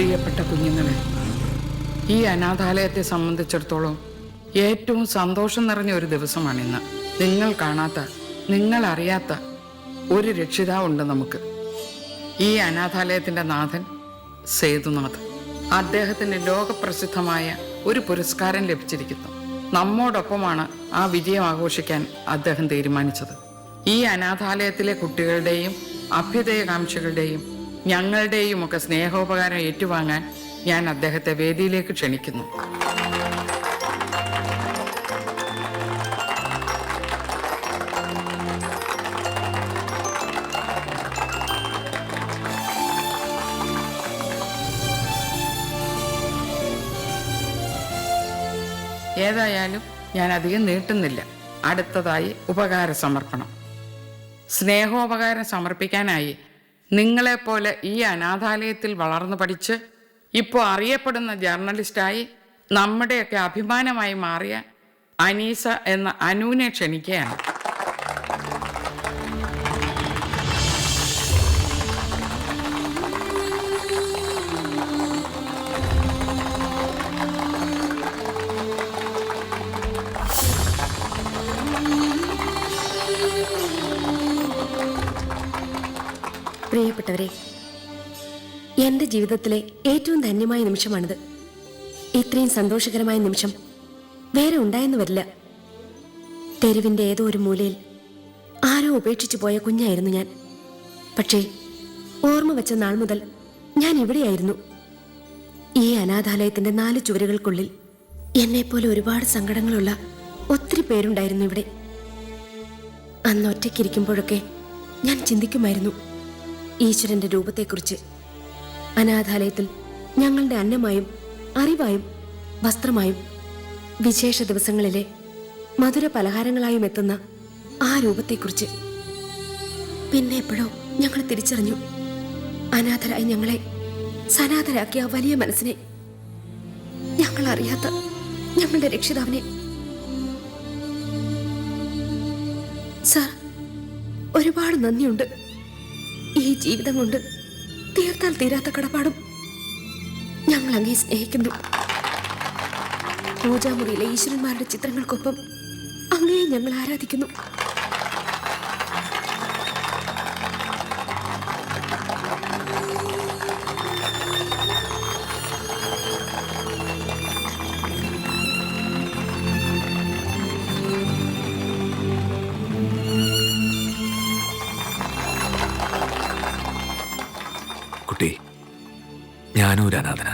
പ്രിയപ്പെട്ട കുഞ്ഞുങ്ങളെ, ഈ അനാഥാലയത്തെ സംബന്ധിച്ചിടത്തോളം ഏറ്റവും സന്തോഷം നിറഞ്ഞ ഒരു ദിവസമാണിന്ന്. നിങ്ങൾ കാണാത്ത, നിങ്ങൾ അറിയാത്ത ഒരു രക്ഷിതാവുണ്ട് നമുക്ക്. ഈ അനാഥാലയത്തിൻ്റെ നാഥൻ സേതുനാഥ്. അദ്ദേഹത്തിന് ലോകപ്രസിദ്ധമായ ഒരു പുരസ്കാരം ലഭിച്ചിരിക്കുന്നു. നമ്മോടൊപ്പമാണ് ആ വിജയം ആഘോഷിക്കാൻ അദ്ദേഹം തീരുമാനിച്ചത്. ഈ അനാഥാലയത്തിലെ കുട്ടികളുടെയും അഭ്യുദയകാംക്ഷികളുടെയും ഞങ്ങളുടെയും ഒക്കെ സ്നേഹോപകാരം ഏറ്റുവാങ്ങാൻ ഞാൻ അദ്ദേഹത്തെ വേദിയിലേക്ക് ക്ഷണിക്കുന്നു. ഏതായാലും ഞാൻ അധികം നീട്ടുന്നില്ല. അടുത്തതായി ഉപകാര സമർപ്പണം. സ്നേഹോപകാരം സമർപ്പിക്കാനായി നിങ്ങളെപ്പോലെ ഈ അനാഥാലയത്തിൽ വളർന്നു പഠിച്ച് ഇപ്പോൾ അറിയപ്പെടുന്ന ജേർണലിസ്റ്റായി നമ്മുടെയൊക്കെ അഭിമാനമായി മാറിയ അനീസ എന്ന അനുവിനെ ക്ഷണിക്കുകയാണ്. പ്രിയപ്പെട്ടവരെ, എൻ്റെ ജീവിതത്തിലെ ഏറ്റവും ധന്യമായ നിമിഷമാണിത്. ഇത്രയും സന്തോഷകരമായ നിമിഷം വേറെ ഉണ്ടായെന്ന് വരില്ല. തെരുവിൻ്റെ ഏതോ ഒരു മൂലയിൽ ആരോ ഉപേക്ഷിച്ചു പോയ കുഞ്ഞായിരുന്നു ഞാൻ. പക്ഷേ ഓർമ്മ വെച്ച നാൾ മുതൽ ഞാൻ ഇവിടെയായിരുന്നു. ഈ അനാഥാലയത്തിൻ്റെ 4 ചുവരുകൾക്കുള്ളിൽ എന്നെപ്പോലെ ഒരുപാട് സങ്കടങ്ങളുള്ള ഒത്തിരി പേരുണ്ടായിരുന്നു ഇവിടെ. അന്ന് ഒറ്റയ്ക്കിരിക്കുമ്പോഴൊക്കെ ഞാൻ ചിന്തിക്കുമായിരുന്നു ഈശ്വരന്റെ രൂപത്തെക്കുറിച്ച്. അനാഥാലയത്തിൽ ഞങ്ങളുടെ അന്നമായും അറിവായും വസ്ത്രമായും വിശേഷ ദിവസങ്ങളിലെ മധുര പലഹാരങ്ങളായും എത്തുന്ന ആ രൂപത്തെക്കുറിച്ച്. പിന്നെ എപ്പോഴോ ഞങ്ങൾ തിരിച്ചറിഞ്ഞു അനാഥരായി ഞങ്ങളെ സനാഥരാക്കിയ വലിയ മനസ്സിനെ, ഞങ്ങൾ അറിയാത്ത ഞങ്ങളുടെ രക്ഷിതാവിനെ. സാർ, ഒരുപാട് നന്ദിയുണ്ട്. ഈ ജീവിതം കൊണ്ട് തീർത്താൽ തീരാത്ത കടപ്പാടും. ഞങ്ങൾ അങ്ങേ സ്നേഹിക്കുന്നു. പൂജാമുറിയിലെ ഈശ്വരന്മാരുടെ ചിത്രങ്ങൾക്കൊപ്പം അങ്ങേ ഞങ്ങൾ ആരാധിക്കുന്നു. കുട്ടി, ഞാനും ഒരു അനാഥനാ.